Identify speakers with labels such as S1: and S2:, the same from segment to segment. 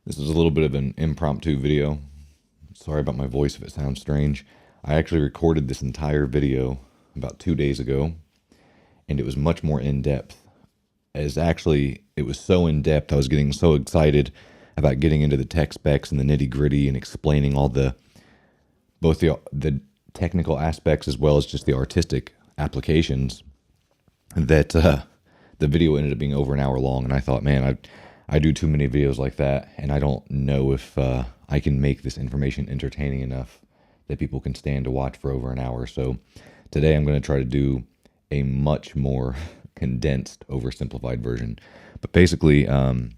S1: This is a little bit of an impromptu video. Sorry about my voice if it sounds strange. I actually recorded this entire video about 2 days ago, and it was much more in depth. It was so in depth, I was getting so excited about getting into the tech specs and the nitty gritty and explaining all both the technical aspects as well as just the artistic applications that the video ended up being over an hour long. And I thought, man, I do too many videos like that, and I don't know if I can make this information entertaining enough that people can stand to watch for over an hour. So today I'm going to try to do a much more condensed, oversimplified version. But basically, I've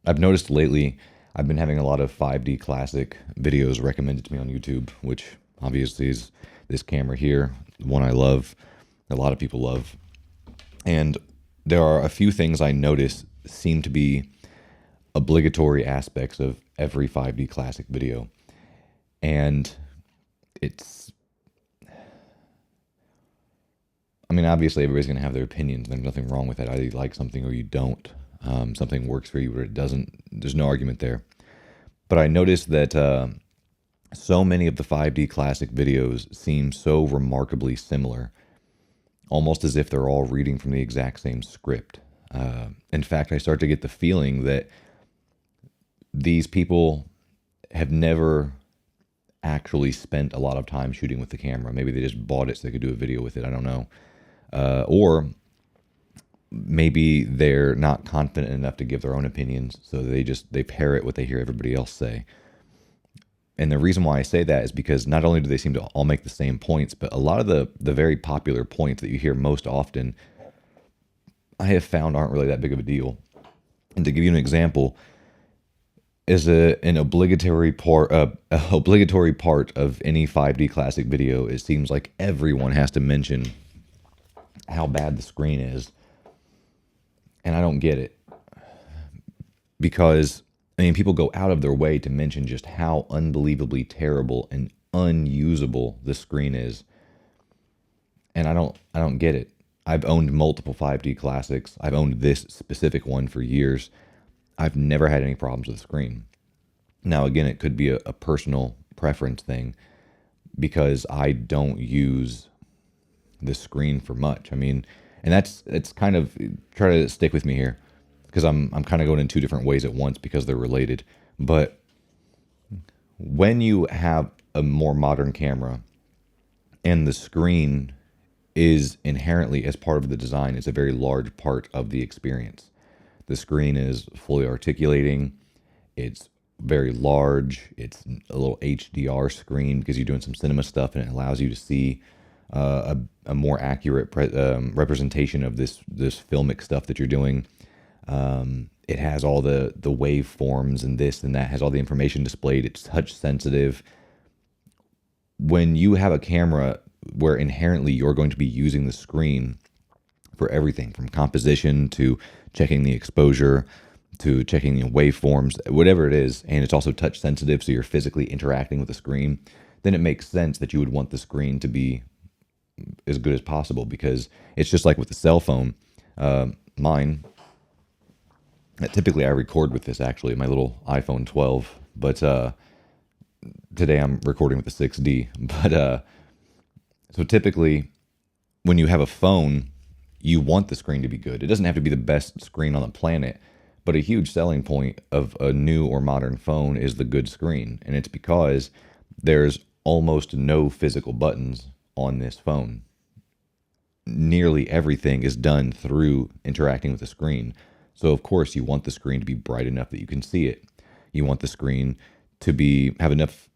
S1: noticed lately I've been having a lot of 5D classic videos recommended to me on YouTube, which obviously is this camera here, the one I love, a lot of people love. And there are a few things I notice seem to be obligatory aspects of every 5D classic video. And obviously everybody's going to have their opinions. There's nothing wrong with that. Either you like something or you don't. Something works for you or it doesn't. There's no argument there. But I noticed that so many of the 5D classic videos seem so remarkably similar, almost as if they're all reading from the exact same script. In fact, I start to get the feeling that these people have never actually spent a lot of time shooting with the camera. Maybe they just bought it so they could do a video with it. I don't know. Or maybe they're not confident enough to give their own opinions, so they parrot what they hear everybody else say. And the reason why I say that is because not only do they seem to all make the same points, but a lot of the very popular points that you hear most often, I have found aren't really that big of a deal. And to give you an example, is an obligatory part of any 5D classic video. It seems like everyone has to mention how bad the screen is, and I don't get it, because people go out of their way to mention just how unbelievably terrible and unusable the screen is, and I don't get it. I've owned multiple 5D classics. I've owned this specific one for years. I've never had any problems with the screen. Now, again, it could be a personal preference thing because I don't use the screen for much. And it's kind of, try to stick with me here because I'm kind of going in two different ways at once because they're related. But when you have a more modern camera and the screen is inherently, as part of the design, is a very large part of the experience. The screen is fully articulating. It's very large. It's a little HDR screen because you're doing some cinema stuff, and it allows you to see a more accurate representation of this filmic stuff that you're doing. It has all the waveforms and this and that, has all the information displayed. It's touch sensitive. When you have a camera where inherently you're going to be using the screen for everything from composition to checking the exposure to checking the waveforms, whatever it is, and it's also touch sensitive, so you're physically interacting with the screen, then it makes sense that you would want the screen to be as good as possible, because it's just like with the cell phone. Mine, typically I record with this, actually, my little iPhone 12, but today I'm recording with the 6D. But so typically when you have a phone, you want the screen to be good. It doesn't have to be the best screen on the planet, but a huge selling point of a new or modern phone is the good screen. And it's because there's almost no physical buttons on this phone. Nearly everything is done through interacting with the screen. So of course you want the screen to be bright enough that you can see it. You want the screen to have enough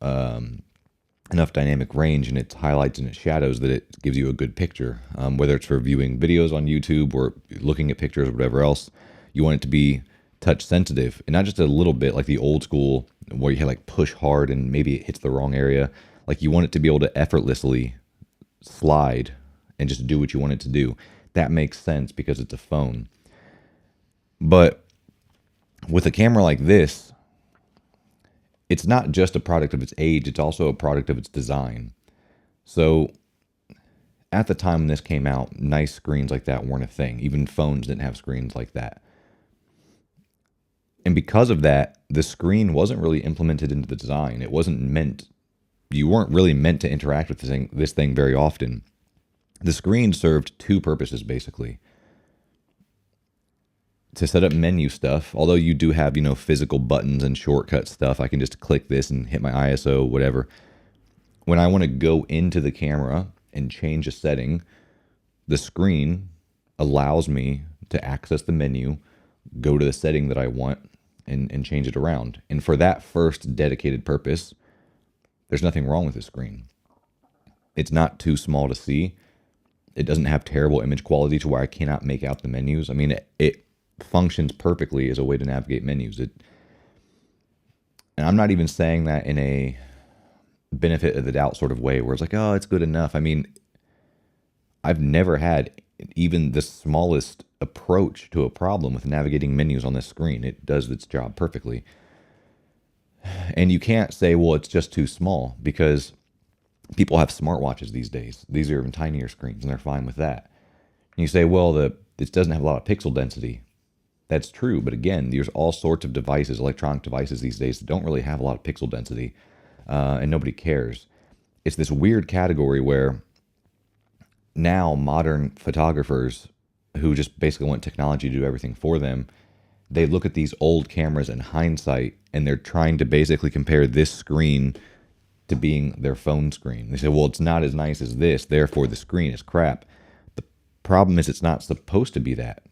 S1: dynamic range in its highlights and its shadows that it gives you a good picture. Whether it's for viewing videos on YouTube or looking at pictures or whatever else, you want it to be touch sensitive, and not just a little bit like the old school where you had like push hard and maybe it hits the wrong area. Like, you want it to be able to effortlessly slide and just do what you want it to do. That makes sense because it's a phone. But with a camera like this, it's not just a product of its age, it's also a product of its design. So at the time when this came out, nice screens like that weren't a thing. Even phones didn't have screens like that. And because of that, the screen wasn't really implemented into the design. It wasn't meant, you weren't really meant to interact with this thing very often. The screen served two purposes, basically. To set up menu stuff, although you do have, physical buttons and shortcut stuff. I can just click this and hit my ISO, whatever. When I want to go into the camera and change a setting, the screen allows me to access the menu, go to the setting that I want, and change it around. And for that first dedicated purpose, there's nothing wrong with the screen. It's not too small to see. It doesn't have terrible image quality to where I cannot make out the menus. I mean, it functions perfectly as a way to navigate menus. And I'm not even saying that in a benefit of the doubt sort of way where it's like, oh, it's good enough. I mean, I've never had even the smallest approach to a problem with navigating menus on this screen. It does its job perfectly. And you can't say, well, it's just too small, because people have smartwatches these days. These are even tinier screens, and they're fine with that. And you say, well, it doesn't have a lot of pixel density. That's true, but again, there's all sorts of devices, electronic devices these days that don't really have a lot of pixel density, and nobody cares. It's this weird category where now modern photographers who just basically want technology to do everything for them, they look at these old cameras in hindsight, and they're trying to basically compare this screen to being their phone screen. They say, well, it's not as nice as this, therefore the screen is crap. The problem is it's not supposed to be that.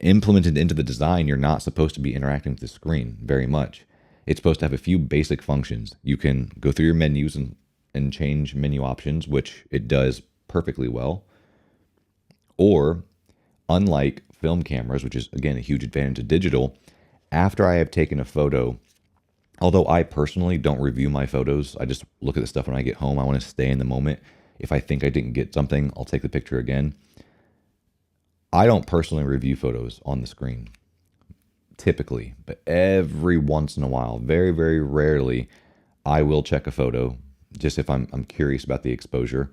S1: Implemented into the design, you're not supposed to be interacting with the screen very much. It's supposed to have a few basic functions. You can go through your menus and change menu options, which it does perfectly well. Or, unlike film cameras, which is, again, a huge advantage of digital, after I have taken a photo, although I personally don't review my photos, I just look at the stuff when I get home. I want to stay in the moment. If I think I didn't get something, I'll take the picture again. I don't personally review photos on the screen, typically, but every once in a while, very, very rarely, I will check a photo, just if I'm curious about the exposure.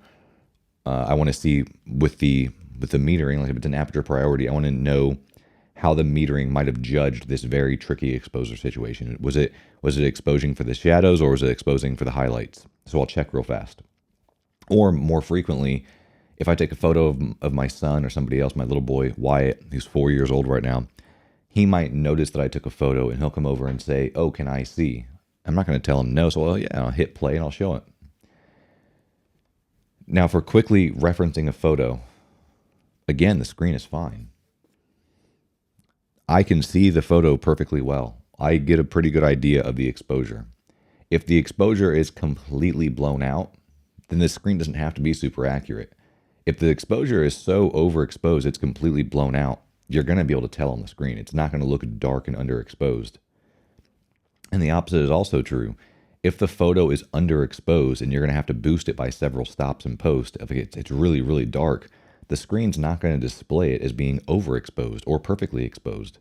S1: I want to see with the metering, like if it's an aperture priority, I want to know how the metering might have judged this very tricky exposure situation. Was it exposing for the shadows, or was it exposing for the highlights? So I'll check real fast. Or more frequently, if I take a photo of my son or somebody else, my little boy, Wyatt, who's 4 years old right now, he might notice that I took a photo, and he'll come over and say, oh, can I see? I'm not going to tell him no, so yeah, I'll hit play and I'll show it. Now, for quickly referencing a photo, again, the screen is fine. I can see the photo perfectly well. I get a pretty good idea of the exposure. If the exposure is completely blown out, then the screen doesn't have to be super accurate. If the exposure is so overexposed it's completely blown out, you're going to be able to tell on the screen. It's not going to look dark and underexposed. And the opposite is also true. If the photo is underexposed and you're going to have to boost it by several stops in post, if it's really, really dark, the screen's not going to display it as being overexposed or perfectly exposed.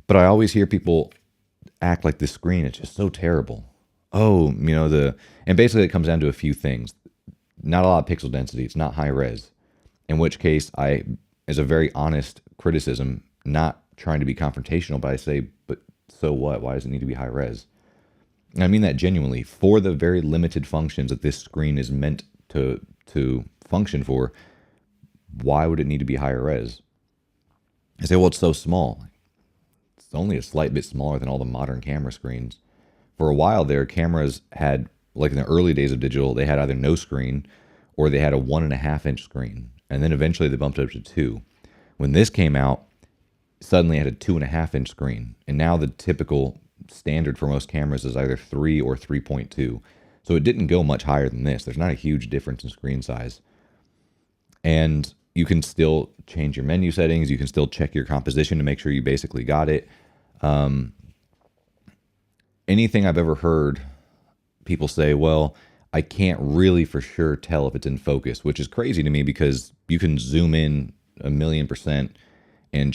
S1: But I always hear people act like the screen is just so terrible. Oh, and basically it comes down to a few things. Not a lot of pixel density. It's not high res. In which case, as a very honest criticism, not trying to be confrontational, but I say, but so what? Why does it need to be high res? And I mean that genuinely. For the very limited functions that this screen is meant to function for, why would it need to be higher res? I say, well, it's so small. It's only a slight bit smaller than all the modern camera screens. For a while there, cameras had, like in the early days of digital, they had either no screen or they had a 1.5-inch screen. And then eventually they bumped it up to 2. When this came out, suddenly it had a 2.5-inch screen. And now the typical standard for most cameras is either 3 or 3.2. So it didn't go much higher than this. There's not a huge difference in screen size. And you can still change your menu settings. You can still check your composition to make sure you basically got it. Anything I've ever heard people say, well, I can't really for sure tell if it's in focus, which is crazy to me because you can zoom in 1,000,000% and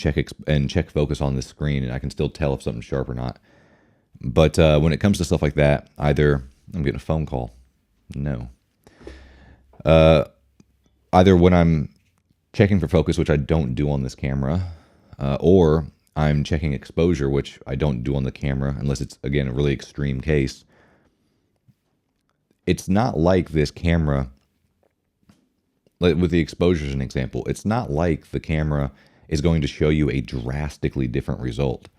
S1: check focus on the screen, and I can still tell if something's sharp or not. But when it comes to stuff like that, either I'm getting a phone call. No. Either when I'm checking for focus, which I don't do on this camera, or I'm checking exposure, which I don't do on the camera unless it's, again, a really extreme case. It's not like this camera, like with the exposure as an example, it's not like the camera is going to show you a drastically different result.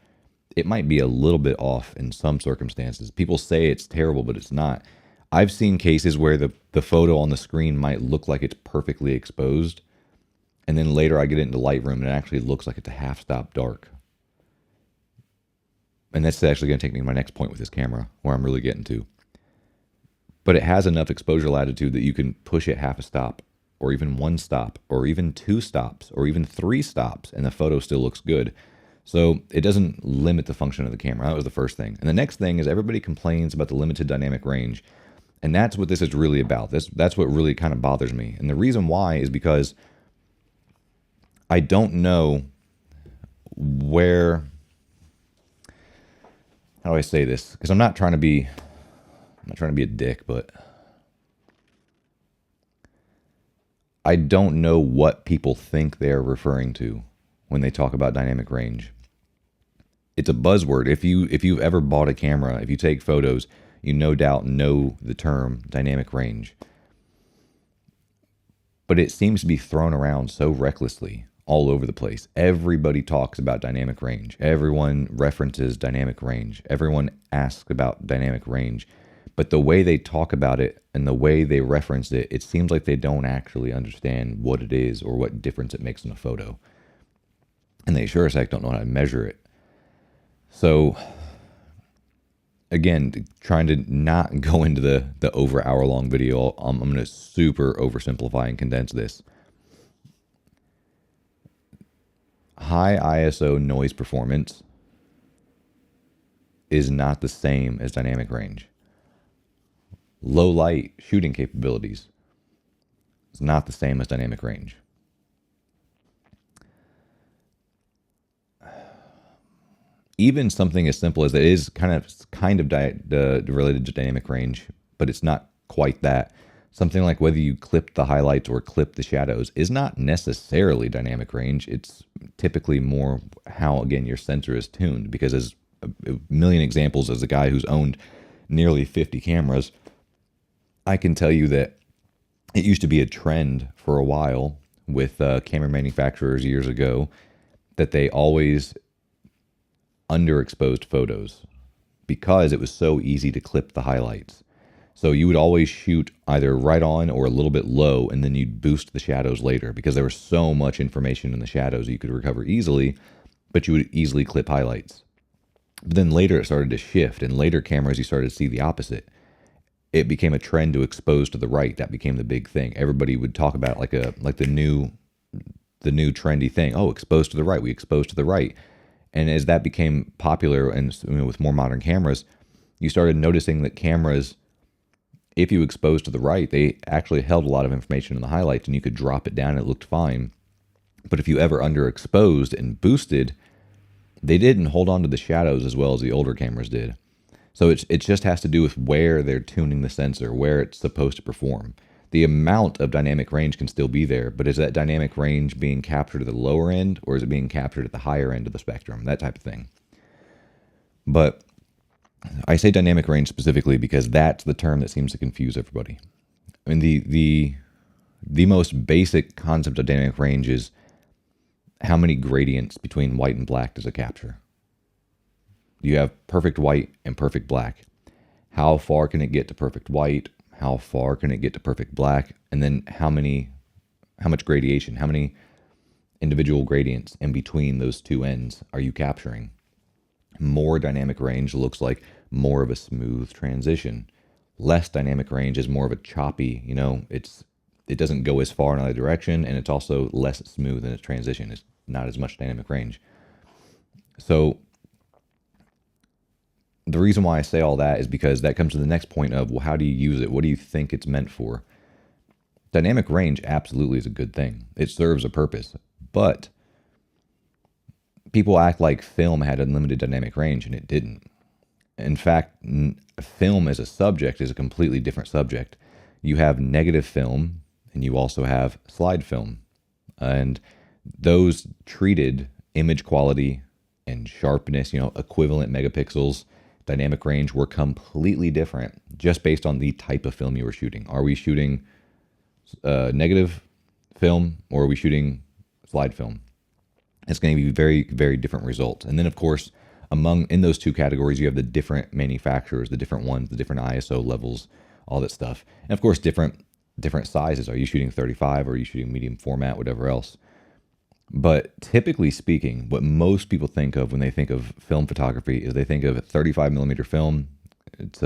S1: It might be a little bit off in some circumstances. People say it's terrible, but it's not. I've seen cases where the photo on the screen might look like it's perfectly exposed, and then later I get it into Lightroom and it actually looks like it's a half stop dark. And that's actually going to take me to my next point with this camera, where I'm really getting to. But it has enough exposure latitude that you can push it half a stop, or even one stop, or even two stops, or even three stops, and the photo still looks good. So it doesn't limit the function of the camera. That was the first thing. And the next thing is everybody complains about the limited dynamic range. And that's what this is really about. That's what really kind of bothers me. And the reason why is because I don't know where, how do I say this? Because I'm not trying to be a dick, but I don't know what people think they're referring to when they talk about dynamic range. It's a buzzword. If you've ever bought a camera, if you take photos, you no doubt know the term dynamic range. But it seems to be thrown around so recklessly all over the place. Everybody talks about dynamic range. Everyone references dynamic range. Everyone asks about dynamic range. But the way they talk about it and the way they reference it, it seems like they don't actually understand what it is or what difference it makes in a photo. And they sure as heck don't know how to measure it. So, again, trying to not go into the over hour-long video, I'm going to super oversimplify and condense this. High ISO noise performance is not the same as dynamic range. Low light shooting capabilities is not the same as dynamic range. Even something as simple as it is kind of related to dynamic range, but it's not quite that. Something like whether you clip the highlights or clip the shadows is not necessarily dynamic range. It's typically more how, again, your sensor is tuned. Because as a million examples, as a guy who's owned nearly 50 cameras, I can tell you that it used to be a trend for a while with camera manufacturers years ago that they always underexposed photos because it was so easy to clip the highlights. So you would always shoot either right on or a little bit low, and then you'd boost the shadows later because there was so much information in the shadows you could recover easily, but you would easily clip highlights. But then later it started to shift, and later cameras you started to see the opposite. It became a trend to expose to the right. That became the big thing. Everybody would talk about it like the new trendy thing. Oh, expose to the right. We expose to the right. And as that became popular and with more modern cameras, you started noticing that cameras, if you exposed to the right, they actually held a lot of information in the highlights and you could drop it down and it looked fine. But if you ever underexposed and boosted, they didn't hold on to the shadows as well as the older cameras did. So it just has to do with where they're tuning the sensor, where it's supposed to perform. The amount of dynamic range can still be there, but is that dynamic range being captured at the lower end or is it being captured at the higher end of the spectrum? That type of thing. But I say dynamic range specifically because that's the term that seems to confuse everybody. I mean, the most basic concept of dynamic range is how many gradients between white and black does it capture? You have perfect white and perfect black. How far can it get to perfect white? How far can it get to perfect black? And then how much gradation, how many individual gradients in between those two ends are you capturing? More dynamic range looks like more of a smooth transition. Less dynamic range is more of a choppy, it doesn't go as far in either direction, and it's also less smooth in its transition. It's not as much dynamic range. So the reason why I say all that is because that comes to the next point of, well, how do you use it? What do you think it's meant for? Dynamic range absolutely is a good thing. It serves a purpose. But people act like film had unlimited dynamic range, and it didn't. In fact, film as a subject is a completely different subject. You have negative film, and you also have slide film. And those treated image quality and sharpness, equivalent megapixels, dynamic range were completely different just based on the type of film you were shooting. Are we shooting negative film or are we shooting slide film? It's going to be very, very different results. And then, of course, in those two categories, you have the different manufacturers, the different ones, the different ISO levels, all that stuff. And of course, different sizes. Are you shooting 35 or are you shooting medium format, whatever else? But typically speaking, what most people think of when they think of film photography is they think of a 35 millimeter film. It's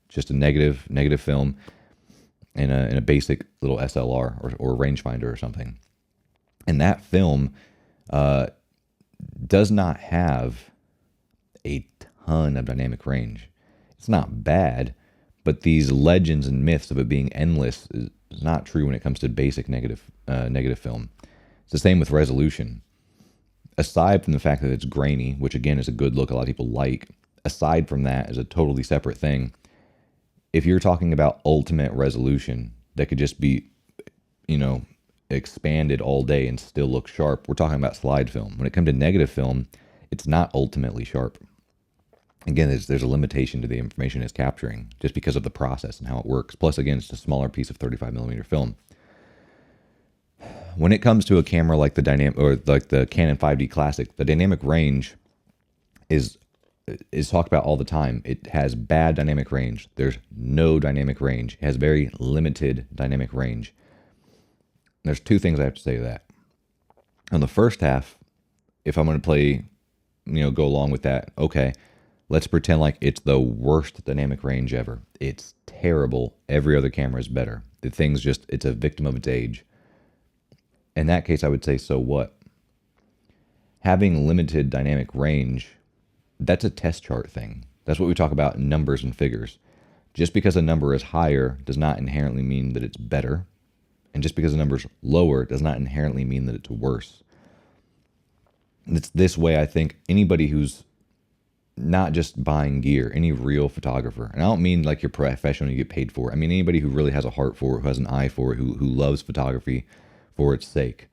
S1: just a negative film in a basic little SLR or rangefinder or something. And that film does not have a ton of dynamic range. It's not bad, but these legends and myths of it being endless is not true when it comes to basic negative film. It's the same with resolution. Aside from the fact that it's grainy, which again is a good look a lot of people like, aside from that is a totally separate thing. If you're talking about ultimate resolution that could just be, expanded all day and still look sharp, we're talking about slide film. When it comes to negative film, it's not ultimately sharp. Again, there's a limitation to the information it's capturing just because of the process and how it works. Plus, again, it's a smaller piece of 35 millimeter film. When it comes to a camera like the Canon 5D Classic, the dynamic range is talked about all the time. It has bad dynamic range. There's no dynamic range. It has very limited dynamic range. There's two things I have to say to that. On the first half, if I'm going to play, go along with that, okay, let's pretend like it's the worst dynamic range ever. It's terrible. Every other camera is better. The thing's it's a victim of its age. In that case, I would say, so what? Having limited dynamic range, that's a test chart thing. That's what we talk about in numbers and figures. Just because a number is higher does not inherently mean that it's better. And just because a number is lower does not inherently mean that it's worse. It's this way, I think, anybody who's not just buying gear, any real photographer, and I don't mean like you're professional, you get paid for it. I mean anybody who really has a heart for it, who has an eye for it, who loves photography for its sake.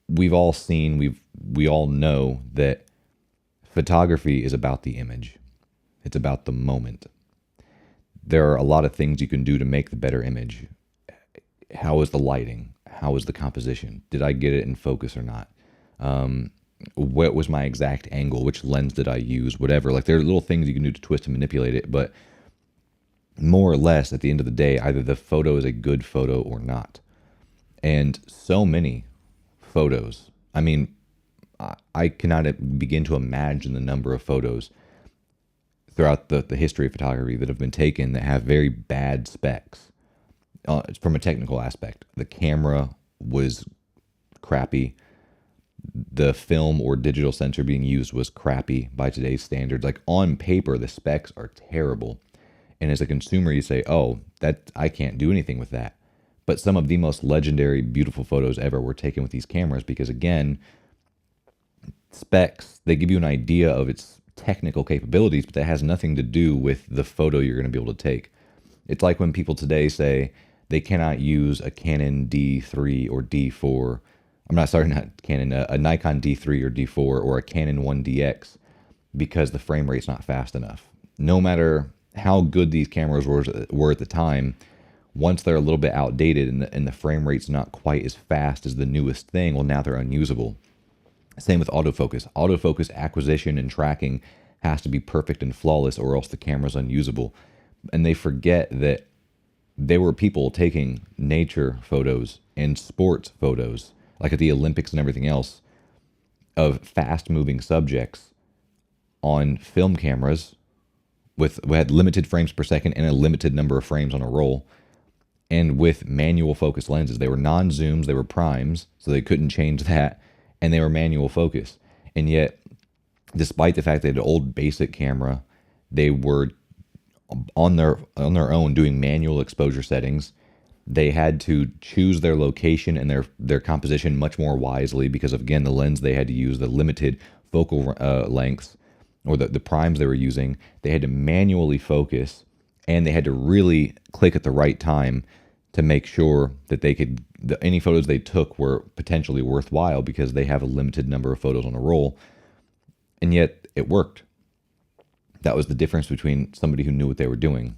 S1: We've all seen, we all know that photography is about the image. It's about the moment. There are a lot of things you can do to make the better image. How is the lighting? How is the composition? Did I get it in focus or not? What was my exact angle? Which lens did I use? Whatever. Like there are little things you can do to twist and manipulate it, but more or less at the end of the day, either the photo is a good photo or not. And so many photos. I mean, I cannot begin to imagine the number of photos throughout the history of photography that have been taken that have very bad specs. From a technical aspect, the camera was crappy. The film or digital sensor being used was crappy by today's standards. Like on paper, the specs are terrible. And as a consumer, you say, oh, that I can't do anything with that. But some of the most legendary, beautiful photos ever were taken with these cameras because, again, specs, they give you an idea of its technical capabilities, but that has nothing to do with the photo you're going to be able to take. It's like when people today say they cannot use a Canon D3 or D4. Not Canon, a Nikon D3 or D4 or a Canon 1DX because the frame rate's not fast enough. No matter how good these cameras were at the time, once they're a little bit outdated and the frame rate's not quite as fast as the newest thing, well, now they're unusable. Same with autofocus. Autofocus acquisition and tracking has to be perfect and flawless or else the camera's unusable. And they forget that there were people taking nature photos and sports photos, like at the Olympics and everything else, of fast-moving subjects on film cameras we had limited frames per second and a limited number of frames on a roll, and with manual focus lenses. They were non-zooms, they were primes, so they couldn't change that, and they were manual focus. And yet, despite the fact they had an old basic camera, they were on their own doing manual exposure settings. They had to choose their location and their composition much more wisely because of, again, the lens they had to use, the limited focal lengths, or the primes they were using. They had to manually focus, and they had to really click at the right time to make sure that they could, any photos they took were potentially worthwhile because they have a limited number of photos on a roll. And yet it worked. That was the difference between somebody who knew what they were doing.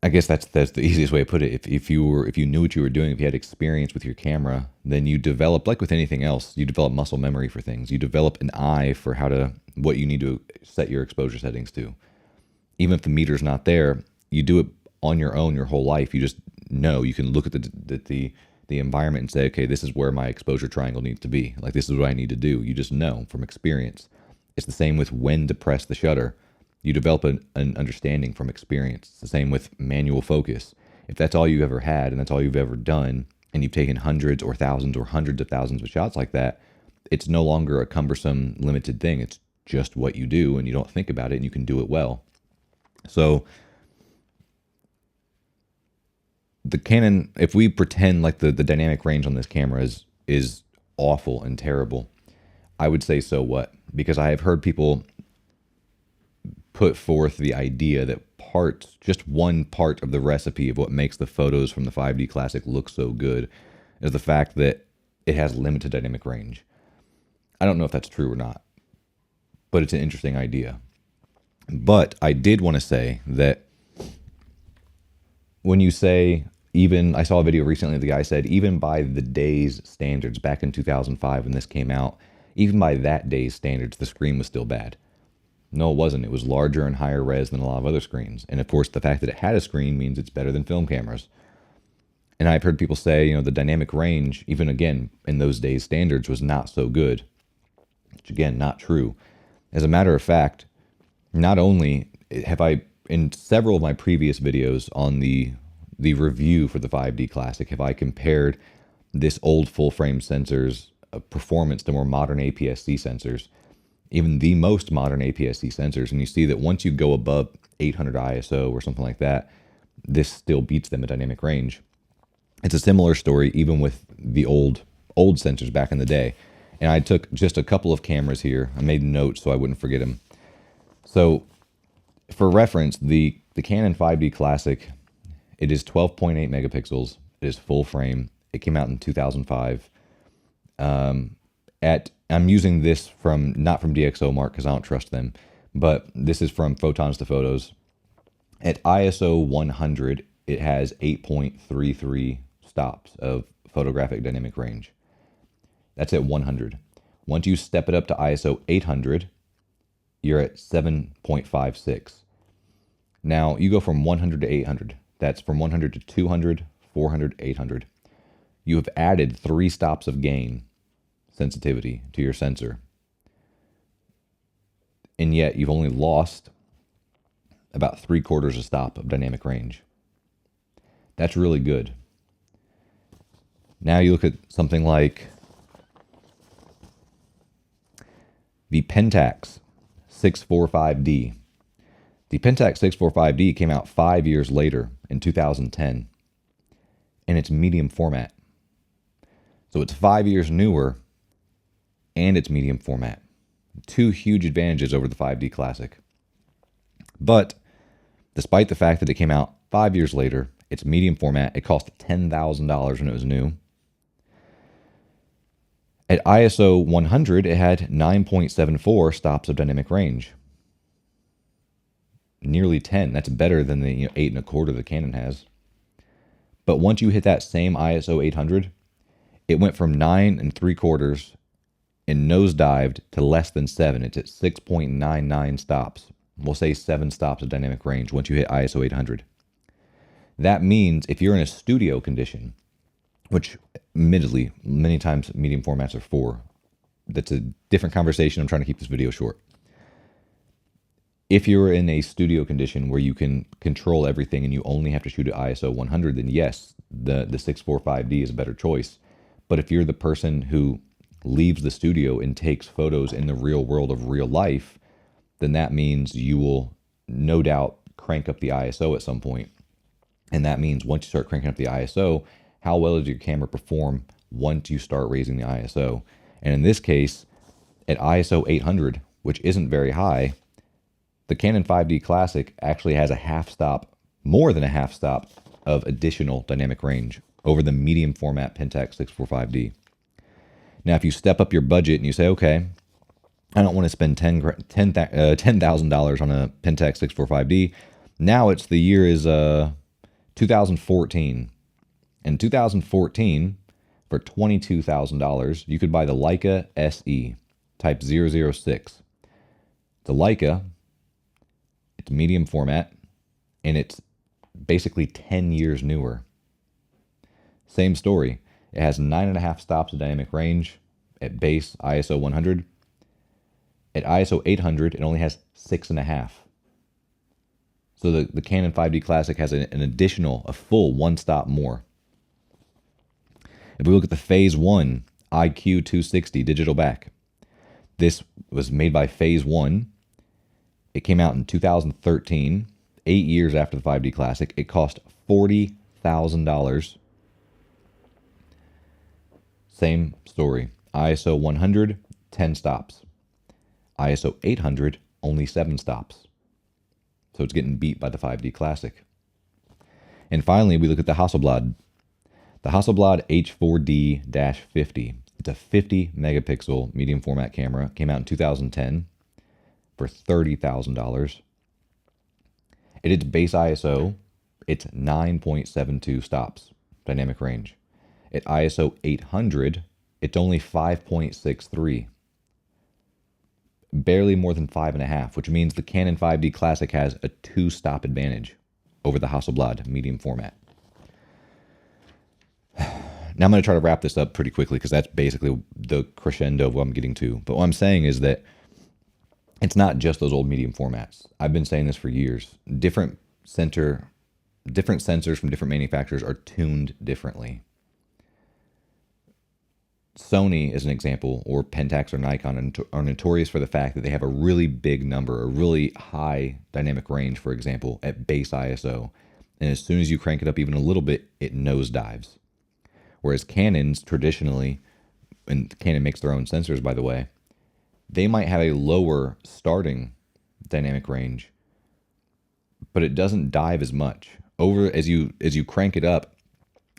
S1: I guess that's the easiest way to put it. If you knew what you were doing, if you had experience with your camera, then you develop, like with anything else, you develop muscle memory for things. You develop an eye for what you need to set your exposure settings to. Even if the meter's not there, you do it on your own your whole life. You just know. You can look at the environment and say, okay, this is where my exposure triangle needs to be. Like, this is what I need to do. You just know from experience. It's the same with when to press the shutter. You develop an understanding from experience. It's the same with manual focus. If that's all you ever had and that's all you've ever done, and you've taken hundreds or thousands or hundreds of thousands of shots like that, it's no longer a cumbersome, limited thing. It's just what you do, and you don't think about it, and you can do it well. So the Canon, if we pretend like the dynamic range on this camera is awful and terrible, I would say so what? Because I have heard people put forth the idea that just one part of the recipe of what makes the photos from the 5D Classic look so good is the fact that it has limited dynamic range. I don't know if that's true or not, but it's an interesting idea. But I did want to say that when you say, even, I saw a video recently, the guy said, even by the day's standards, back in 2005 when this came out, even by that day's standards, the screen was still bad. No, it wasn't. It was larger and higher res than a lot of other screens. And of course, the fact that it had a screen means it's better than film cameras. And I've heard people say, the dynamic range, even again, in those days' standards, was not so good. Which again, not true. As a matter of fact, not only have I, in several of my previous videos on the review for the 5D Classic, have I compared this old full-frame sensor's performance to more modern APS-C sensors, even the most modern APS-C sensors, and you see that once you go above 800 ISO or something like that, this still beats them at dynamic range. It's a similar story even with the old sensors back in the day. And I took just a couple of cameras here. I made notes so I wouldn't forget them. So for reference, the Canon 5D Classic, it is 12.8 megapixels. It is full frame. It came out in 2005. I'm using this not from DxOMark because I don't trust them, but this is from Photons to Photos. At ISO 100, it has 8.33 stops of photographic dynamic range. That's at 100. Once you step it up to ISO 800, you're at 7.56. Now, you go from 100 to 800. That's from 100 to 200, 400, 800. You have added 3 stops of gain sensitivity to your sensor. And yet you've only lost about 3/4 a stop of dynamic range. That's really good. Now you look at something like the Pentax 645D. The Pentax 645D came out 5 years later in 2010, and it's medium format. So it's 5 years newer, and it's medium format. 2 huge advantages over the 5D Classic. But despite the fact that it came out 5 years later, it's medium format. It cost $10,000 when it was new. At ISO 100, it had 9.74 stops of dynamic range. Nearly 10. That's better than the 8.25 the Canon has. But once you hit that same ISO 800, it went from 9.75 and nosedived to less than 7. It's at 6.99 stops. We'll say 7 stops of dynamic range once you hit ISO 800. That means if you're in a studio condition, which admittedly, many times medium formats are 4. That's a different conversation. I'm trying to keep this video short. If you're in a studio condition where you can control everything and you only have to shoot at ISO 100, then yes, the 645D is a better choice. But if you're the person who leaves the studio and takes photos in the real world of real life, then that means you will no doubt crank up the ISO at some point. And that means once you start cranking up the ISO, how well does your camera perform once you start raising the ISO? And in this case, at ISO 800, which isn't very high, the Canon 5D Classic actually has a half stop, more than a half stop of additional dynamic range over the medium format Pentax 645D. Now, if you step up your budget and you say, okay, I don't want to spend $10,000 on a Pentax 645D. Now the year is 2014. In 2014, for $22,000, you could buy the Leica SE Type 006. The Leica, it's medium format, and it's basically 10 years newer. Same story. It has 9.5 stops of dynamic range at base ISO 100. At ISO 800, it only has 6.5. So the Canon 5D Classic has an additional, a full 1 stop more. If we look at the Phase 1 IQ 260 digital back, this was made by Phase 1. It came out in 2013, 8 years after the 5D Classic. It cost $40,000. Same story. ISO 100, 10 stops. ISO 800, only 7 stops. So it's getting beat by the 5D Classic. And finally, we look at the Hasselblad. The Hasselblad H4D-50. It's a 50 megapixel medium format camera. Came out in 2010 for $30,000. At its base ISO, it's 9.72 stops dynamic range. At ISO 800, it's only 5.63. Barely more than 5.5, which means the Canon 5D Classic has a 2-stop advantage over the Hasselblad medium format. Now I'm going to try to wrap this up pretty quickly because that's basically the crescendo of what I'm getting to. But what I'm saying is that it's not just those old medium formats. I've been saying this for years. Different sensors from different manufacturers are tuned differently. Sony, as an example, or Pentax or Nikon are notorious for the fact that they have a really big number, a really high dynamic range, for example, at base ISO. And as soon as you crank it up even a little bit, it nosedives. Whereas Canons traditionally, and Canon makes their own sensors, by the way, they might have a lower starting dynamic range, but it doesn't dive as much. As you crank it up,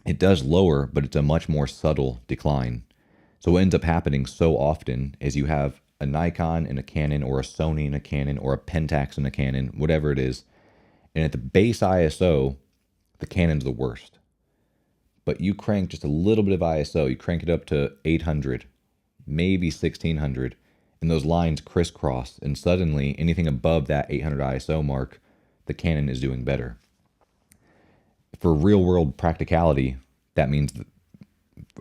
S1: it does lower, but it's a much more subtle decline. So what ends up happening so often is you have a Nikon and a Canon, or a Sony and a Canon, or a Pentax and a Canon, whatever it is. And at the base ISO, the Canon's the worst. But you crank just a little bit of ISO, you crank it up to 800, maybe 1600, and those lines crisscross, and suddenly anything above that 800 ISO mark, the Canon is doing better. For real world practicality, that means that,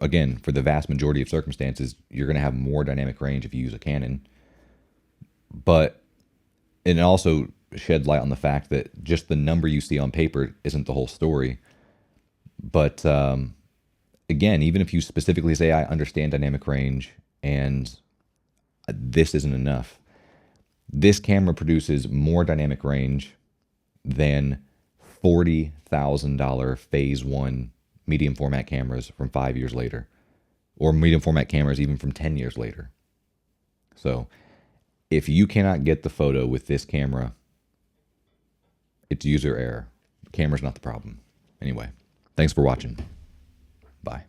S1: again, for the vast majority of circumstances, you're going to have more dynamic range if you use a Canon. But it also sheds light on the fact that just the number you see on paper isn't the whole story. But again, even if you specifically say, I understand dynamic range and this isn't enough, this camera produces more dynamic range than $40,000 Phase 1 medium format cameras from 5 years later, or medium format cameras even from 10 years later. So if you cannot get the photo with this camera, it's user error. The camera's not the problem. Anyway, thanks for watching. Bye.